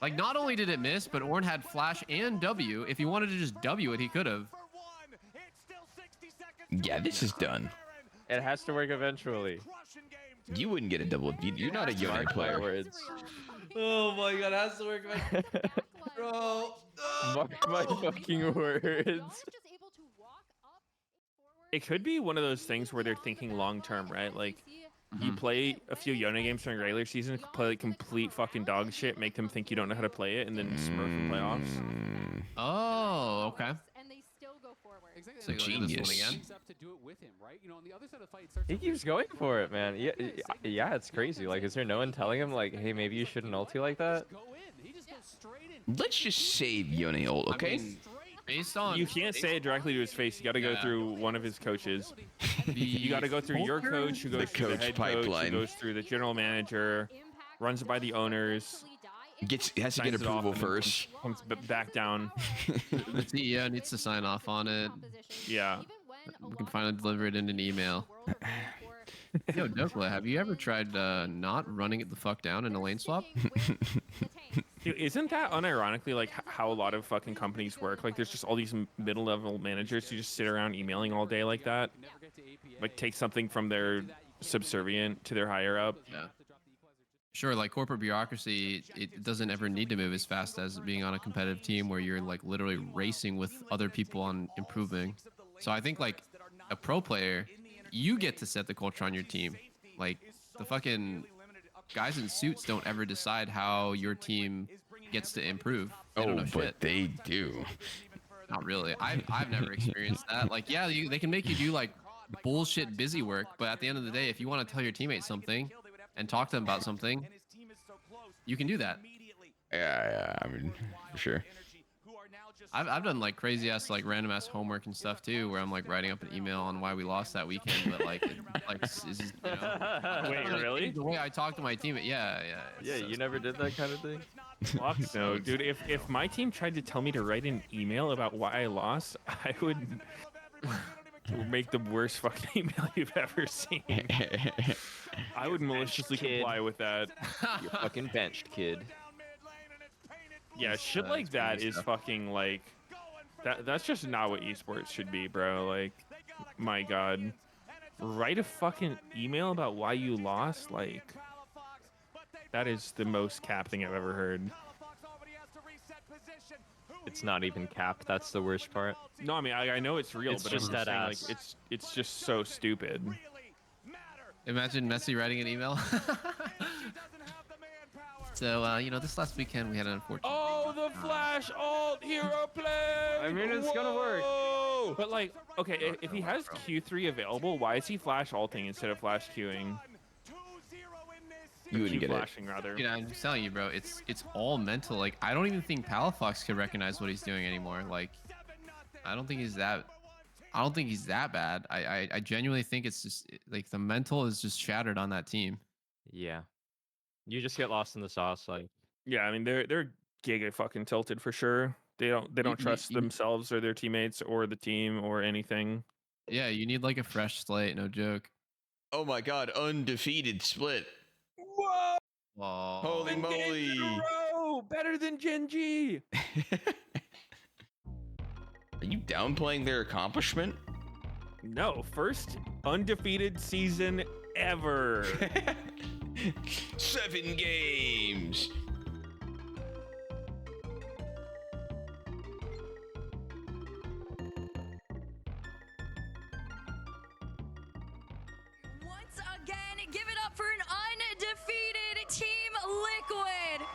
Like, not only did it miss, but Ornn had flash and W. If he wanted to just W it, he could have. Yeah, this is done. It has to work eventually. You wouldn't get a double. You're not a Yone Mark my player. words. Oh my god, it has to work, bro. Mark my fucking words. It could be one of those things where they're thinking long term, right? Like, you play a few Yone games during regular season, play like complete fucking dog shit, make them think you don't know how to play it, and then smurf in playoffs. Oh, okay. Exactly. So you look at this one Genius. again. Up to do it with him, right? You know, on the other side of the fight, it starts He to keeps going for it, man. Yeah, it's crazy. Like, is there no one telling him, like, hey, maybe you shouldn't ulti like that? go in. He just goes straight in. Let's just save Yone ult, okay? I mean, based on You can't say it directly to his face. You got to go Yeah. through one of his coaches. the You got to go through your Poker- coach, who goes through the coach head coach, pipeline. who goes through the general manager, runs it by the owners, Has to get signs it off, approval and then first. comes back down. The CEO needs to sign off on it. Yeah. We can finally deliver it in an email. Yo, Dokla, have you ever tried not running it the fuck down in a lane swap? Dude, isn't that unironically like how a lot of fucking companies work? Like, there's just all these middle-level managers who just sit around emailing all day like that. Like, take something from their subservient to their higher up. Yeah. Sure, like corporate bureaucracy, it doesn't ever need to move as fast as being on a competitive team where you're like literally racing with other people on improving. So I think like a pro player, you get to set the culture on your team. Like the fucking guys in suits don't ever decide how your team gets to improve. They don't know but shit. they do. Not really. I've never experienced that. Like, yeah, they can make you do like bullshit busy work, but at the end of the day, if you want to tell your teammates something and talk to them about something, you can do that. Yeah, I mean, for sure. I've done like crazy ass like random ass homework and stuff too, where I'm like writing up an email on why we lost that weekend, but like is you know, Wait, really? the way I talk to my teammate, yeah. Yeah, it's- you never did that kind of thing? Fuck no, dude. If my team tried to tell me to write an email about why I lost, I would make the worst fucking email you've ever seen. I would maliciously kid. comply with that. You fucking benched, kid. Yeah, shit like it's that crazy is stuff. fucking like that's just not what esports should be, bro. Like, my god. Write a fucking email about why you lost, like that is the most cap thing I've ever heard. It's not even capped. That's the worst part. No, I mean I know it's real, It's but just I'm that saying, ass. like it's just so stupid. Imagine Messi writing an email. So you know, this last weekend we had an unfortunate. Oh, the flash alt hero play. I mean, it's gonna work. Whoa! But like, okay, if he has Q3 available, why is he flash alting instead of flash queuing? You wouldn't Q get it. flashing rather. You know, I'm just telling you, bro. It's all mental. Like, I don't even think Palafox could recognize what he's doing anymore. Like, I don't think he's that. I don't think he's that bad. I genuinely think it's just like the mental is just shattered on that team. Yeah. You just get lost in the sauce. Like, Yeah, I mean they're giga fucking tilted for sure. They don't trust themselves or their teammates or the team or anything. Yeah, you need like a fresh slate, no joke. Oh my god, undefeated split. Whoa! Oh, Holy moly. Better than Gen G. Are you downplaying their accomplishment? No, first undefeated season ever. 7 games. Once again, give it up for an undefeated Team Liquid.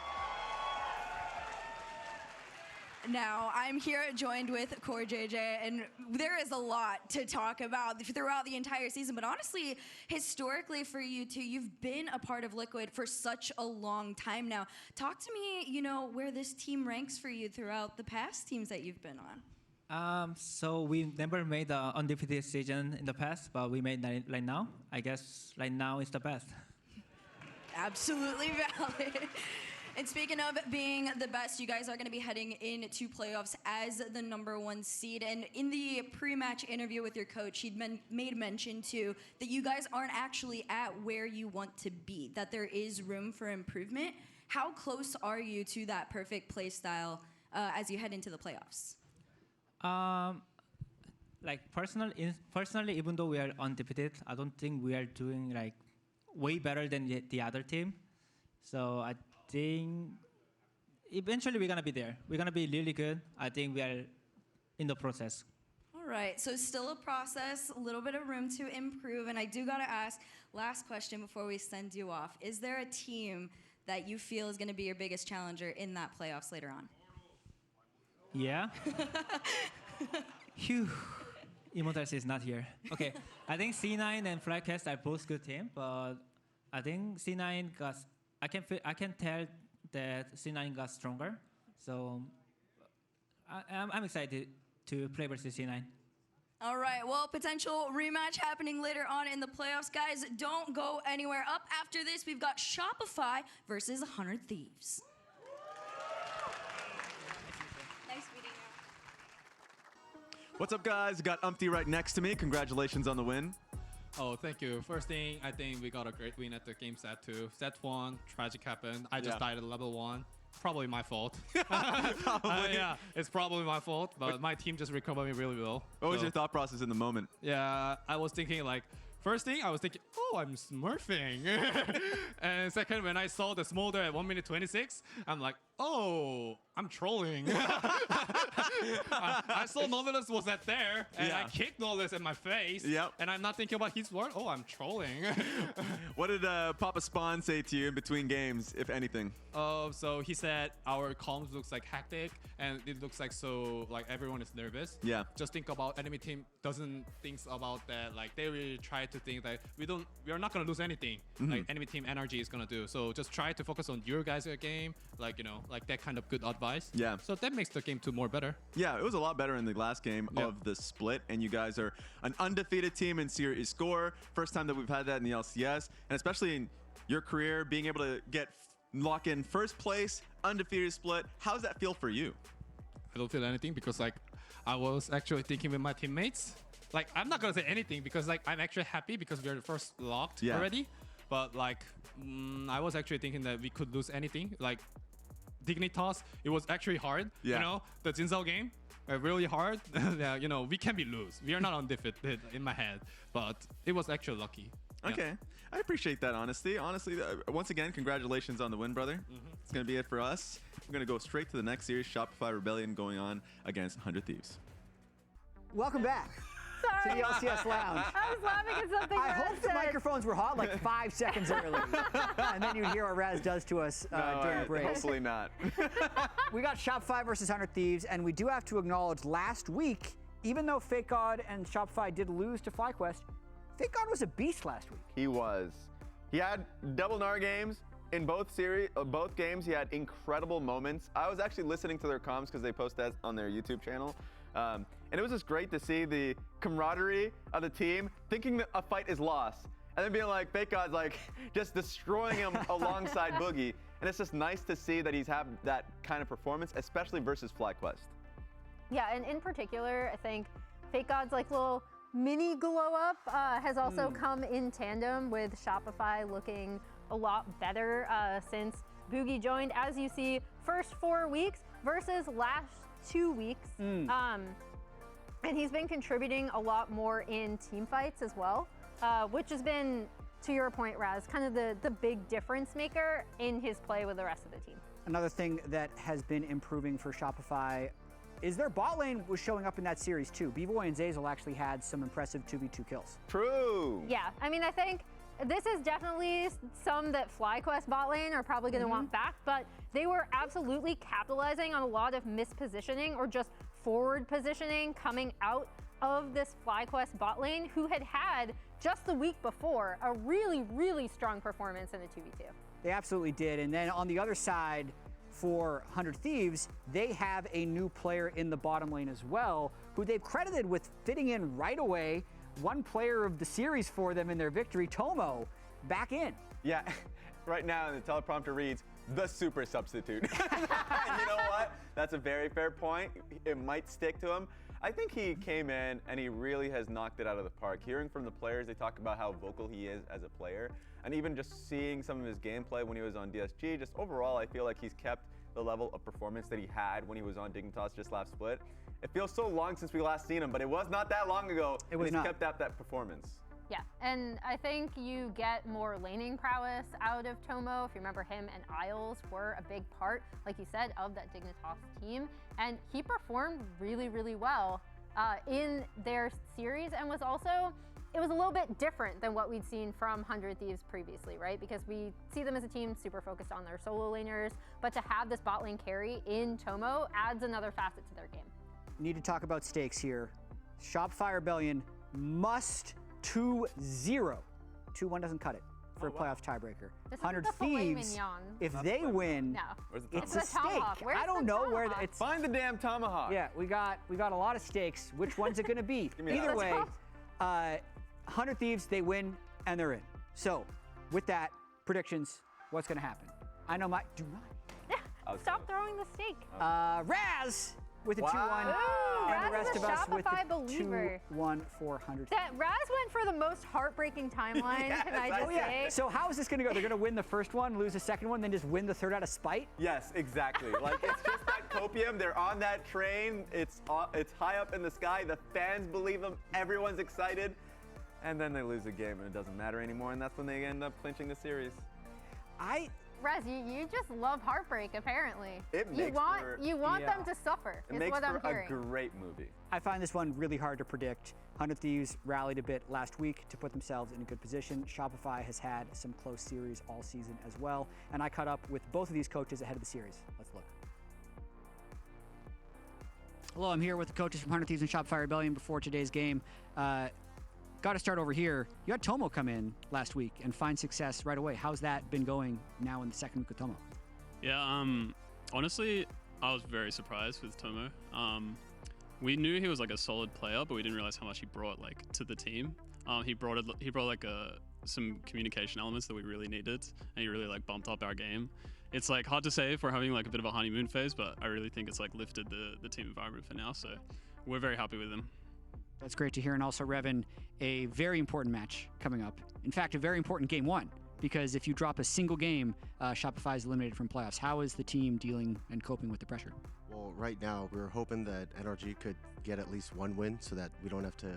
Now, I'm here joined with Core JJ, and there is a lot to talk about throughout the entire season, but honestly, historically for you two, you've been a part of Liquid for such a long time now. Talk to me, you know, where this team ranks for you throughout the past teams that you've been on. So we never made an undefeated season in the past, but we made that right now. I guess right now is the best. Absolutely valid. And speaking of being the best, you guys are going to be heading into playoffs as the #1 seed. And in the pre-match interview with your coach, he'd made mention to that you guys aren't actually at where you want to be, that there is room for improvement. How close are you to that perfect play style as you head into the playoffs? Like personally, even though we are undefeated, I don't think we are doing like way better than the other team. So I think eventually we're gonna be there. We're gonna be really good. I think we are in the process. All right, so still a process, a little bit of room to improve. And I do gotta ask, last question before we send you off. Is there a team that you feel is gonna be your biggest challenger in that playoffs later on? Yeah. Phew. Immortals is not here. Okay, I think C9 and Flycast are both good team, but I think C9 got. I can tell that C9 got stronger, so I'm excited to play versus C9. All right, well, potential rematch happening later on in the playoffs. Guys, don't go anywhere. Up after this, we've got Shopify versus 100 Thieves. Nice meeting you. What's up, guys? Got Umpty right next to me. Congratulations on the win. Oh, thank you. First thing, I think we got a great win at the game set 2. Set 1, tragic happened. I just died at level 1. Probably my fault. Probably. Yeah, it's probably my fault, but my team just recovered me really well. What was your thought process in the moment? Yeah, I was thinking like, first thing, I was thinking, oh, I'm smurfing. And second, when I saw the smolder at 1 minute 26, I'm like, oh, I'm trolling. I saw Nautilus was at there, and I kicked Nautilus in my face. Yep. And I'm not thinking about his word. Oh, I'm trolling. What did Papa Spawn say to you in between games, if anything? So he said our comms looks like hectic, and it looks like so like everyone is nervous. Yeah. Just think about enemy team doesn't think about that. Like they really try to think that we are not gonna lose anything. Like enemy team NRG is gonna do. So just try to focus on your guys' game. Like like that kind of good advice. Yeah. So that makes the game 2 more better. Yeah, it was a lot better in the last game of the split, and you guys are an undefeated team in Series Score. First time that we've had that in the LCS, and especially in your career, being able to lock in first place, undefeated split. How does that feel for you? I don't feel anything because like I was actually thinking with my teammates. Like I'm not gonna say anything because like I'm actually happy because we're the first locked already. But like I was actually thinking that we could lose anything. Like Dignitas, it was actually hard. Yeah. You know, the Jinzhou game, really hard. Yeah, you know, we can be lose. We are not undefeated in my head, but it was actually lucky. Okay, I appreciate that honesty. Honestly, once again, congratulations on the win, brother. It's gonna be it for us. We're gonna go straight to the next series, Shopify Rebellion, going on against 100 Thieves. Welcome back to the LCS Lounge. I was laughing at something. I hope the microphones were hot like 5 seconds early. And then you hear what Raz does to us during breaks. Hopefully not. We got Shopify versus 100 Thieves, and we do have to acknowledge last week, even though Fake God and Shopify did lose to FlyQuest, Fake God was a beast last week. He was. He had double NAR games in both games. He had incredible moments. I was actually listening to their comms because they post that on their YouTube channel. And it was just great to see the camaraderie of the team, thinking that a fight is lost, and then being like, Fake God's like just destroying him alongside Boogie. And it's just nice to see that he's had that kind of performance, especially versus FlyQuest. Yeah, and in particular, I think Fake God's like little mini glow up has also come in tandem with Shopify looking a lot better since Boogie joined. As you see, first 4 weeks versus last 2 weeks. And he's been contributing a lot more in team fights as well, which has been, to your point, Raz, kind of the big difference maker in his play with the rest of the team. Another thing that has been improving for Shopify is their bot lane was showing up in that series too. B-Boy and Zazel actually had some impressive 2v2 kills. True. Yeah, I mean, I think this is definitely some that FlyQuest bot lane are probably going to want back, but they were absolutely capitalizing on a lot of mispositioning or just forward positioning coming out of this FlyQuest bot lane, who had just the week before a really, really strong performance in the 2v2. They absolutely did. And then on the other side, for 100 Thieves, they have a new player in the bottom lane as well, who they've credited with fitting in right away. One player of the series for them in their victory, Tomo, back in. Yeah, right now the teleprompter reads, the super substitute. You know what? That's a very fair point. It might stick to him. I think he came in and he really has knocked it out of the park. Hearing from the players, they talk about how vocal he is as a player. And even just seeing some of his gameplay when he was on DSG, just overall, I feel like he's kept the level of performance that he had when he was on Dignitas just last split. It feels so long since we last seen him, but it was not that long ago. It was not. He's kept up that performance. Yeah, and I think you get more laning prowess out of Tomo. If you remember, him and Isles were a big part, like you said, of that Dignitas team. And he performed really, really well in their series, and was also, it was a little bit different than what we'd seen from 100 Thieves previously, right? Because we see them as a team super focused on their solo laners, but to have this bot lane carry in Tomo adds another facet to their game. Need to talk about stakes here. Shopify Rebellion must 2-0. 2-1 doesn't cut it for a playoff tiebreaker. 100 Thieves, if they win, it's a stake. I don't know where it's. Find the damn tomahawk. Yeah, we got a lot of stakes. Which one's it going to be? Either way, 100 Thieves, they win and they're in. So, with that, predictions. What's going to happen? I know my. Do not. Stop throwing the stake. Raz with a 2-1, and the rest of us with the 2-1 for 100. That Raz went for the most heartbreaking timeline, can I just say? So how is this going to go? They're going to win the first one, lose the second one, then just win the third out of spite? Yes, exactly. Like, it's just that copium. They're on that train. It's high up in the sky. The fans believe them. Everyone's excited. And then they lose the game, and it doesn't matter anymore, and that's when they end up clinching the series. Raz, you just love heartbreak, apparently. You want them to suffer, is what I'm hearing. It makes for a great movie. I find this one really hard to predict. 100 Thieves rallied a bit last week to put themselves in a good position. Shopify has had some close series all season as well, and I caught up with both of these coaches ahead of the series. Let's look. Hello, I'm here with the coaches from 100 Thieves and Shopify Rebellion before today's game. Got to start over here. You had Tomo come in last week and find success right away. How's that been going now in the second week with Tomo? Yeah, honestly, I was very surprised with Tomo. We knew he was like a solid player, but we didn't realize how much he brought like to the team. He brought like some communication elements that we really needed, and he really like bumped up our game. It's like hard to say if we're having like a bit of a honeymoon phase, but I really think it's like lifted the team environment for now. So we're very happy with him. That's great to hear. And also, Revan, a very important match coming up. In fact, a very important game one, because if you drop a single game, Shopify is eliminated from playoffs. How is the team dealing and coping with the pressure? Well, right now, we're hoping that NRG could get at least one win so that we don't have to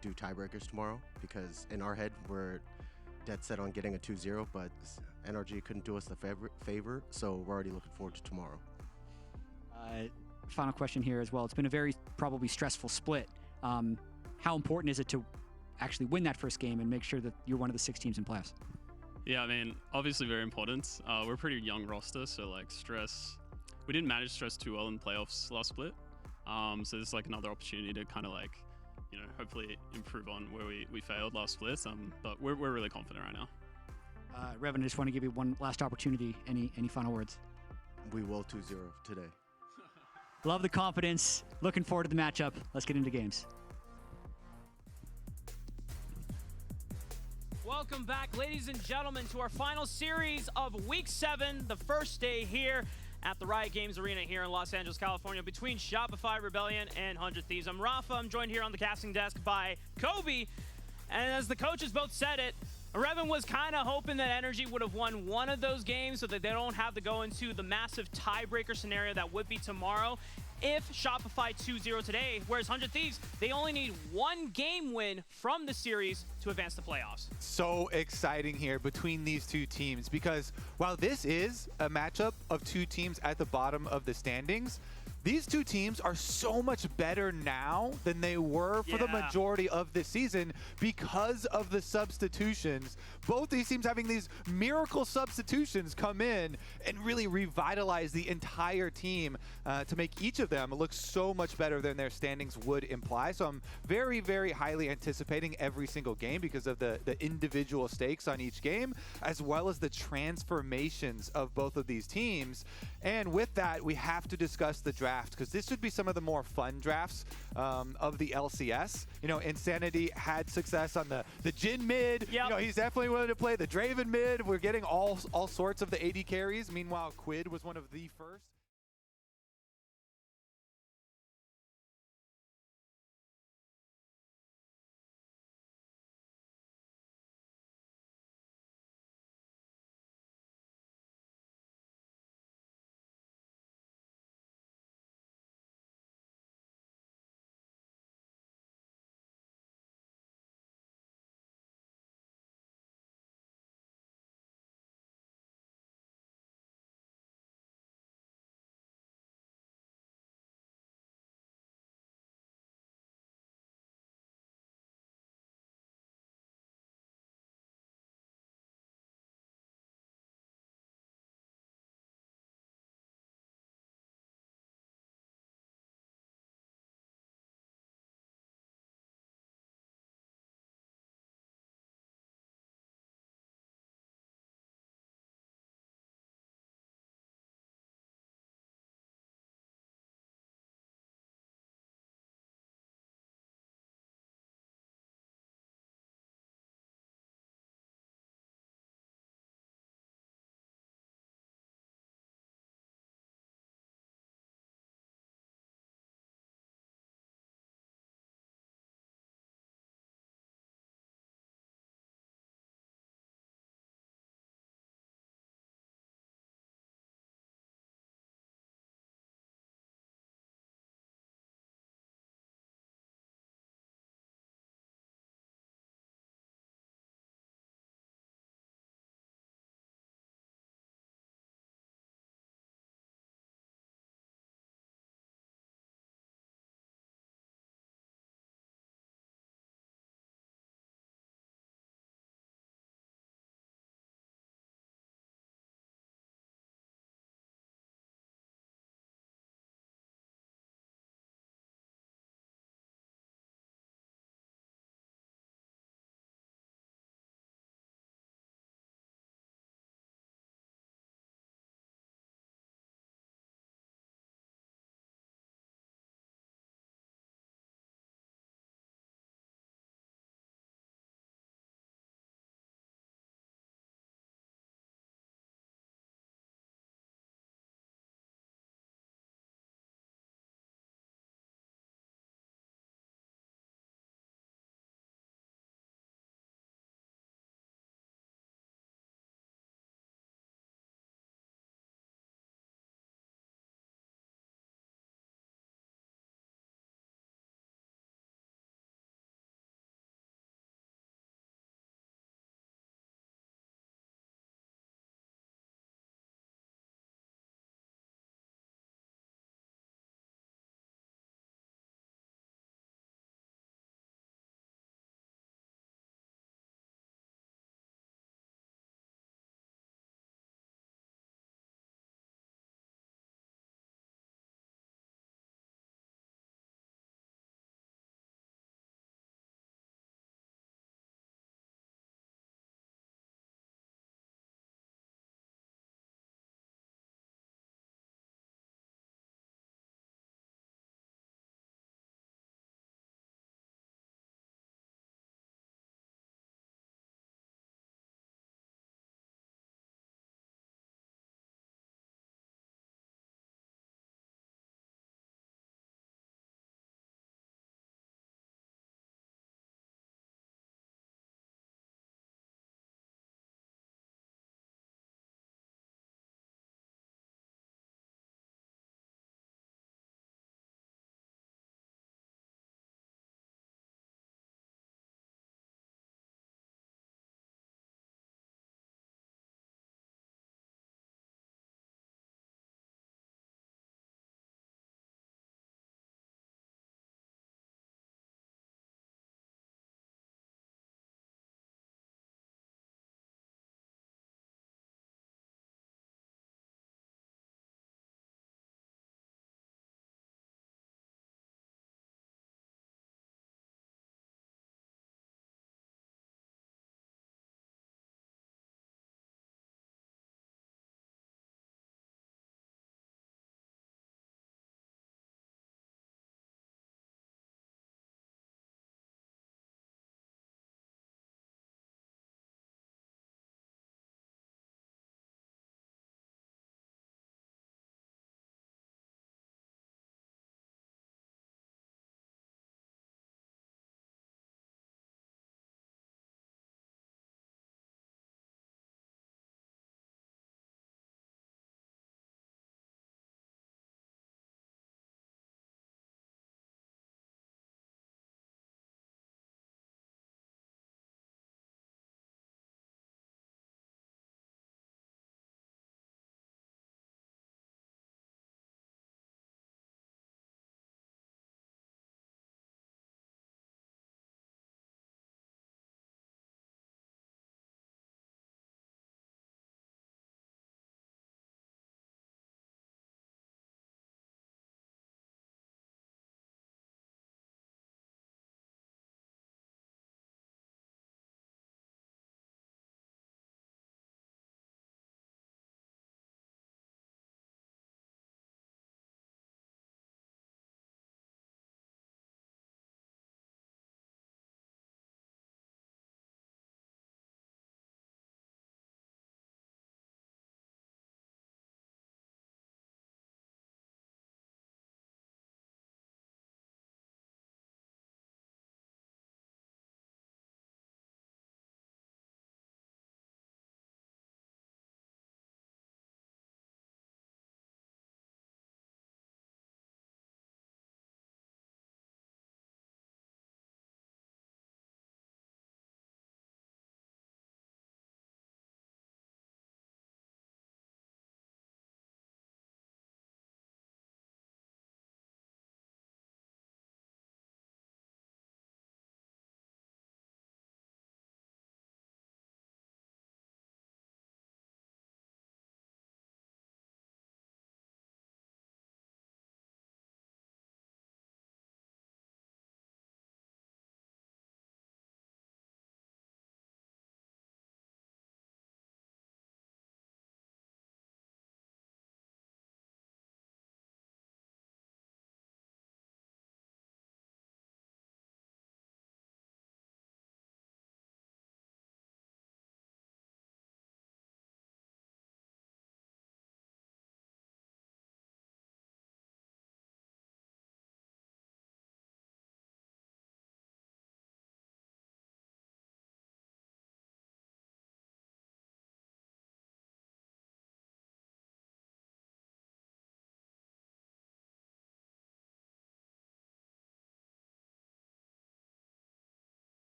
do tiebreakers tomorrow, because in our head, we're dead set on getting a 2-0, but NRG couldn't do us the favor, so we're already looking forward to tomorrow. Final question here as well. It's been a very probably stressful split. How important is it to actually win that first game and make sure that you're one of the 6 teams in playoffs? Yeah, I mean, obviously very important. We're a pretty young roster, so like stress, we didn't manage stress too well in playoffs last split. So this is like another opportunity to kind of like, you know, hopefully improve on where we failed last split. But we're really confident right now. Revan, I just want to give you one last opportunity. Any final words? We will 2-0 today. Love the confidence. Looking forward to the matchup. Let's get into games. Welcome back, ladies and gentlemen, to our final series of Week 7, the first day here at the Riot Games Arena here in Los Angeles, California, between Shopify Rebellion and 100 Thieves. I'm Rafa. I'm joined here on the casting desk by Kobe. And as the coaches both said it, Revan was kind of hoping that NRG would have won one of those games so that they don't have to go into the massive tiebreaker scenario that would be tomorrow if Shopify 2-0 today, whereas 100 Thieves, they only need one game win from the series to advance the playoffs. So exciting here between these two teams, because while this is a matchup of two teams at the bottom of the standings, these two teams are so much better now than they were for the majority of the season because of the substitutions. Both these teams having these miracle substitutions come in and really revitalize the entire team to make each of them look so much better than their standings would imply. So I'm very, very highly anticipating every single game because of the individual stakes on each game, as well as the transformations of both of these teams. And with that, we have to discuss the draft, because this should be some of the more fun drafts of the LCS. You know, Insanity had success on the Jhin mid. Yep. You know, he's definitely willing to play the Draven mid. We're getting all sorts of the AD carries. Meanwhile, Quid was one of the first.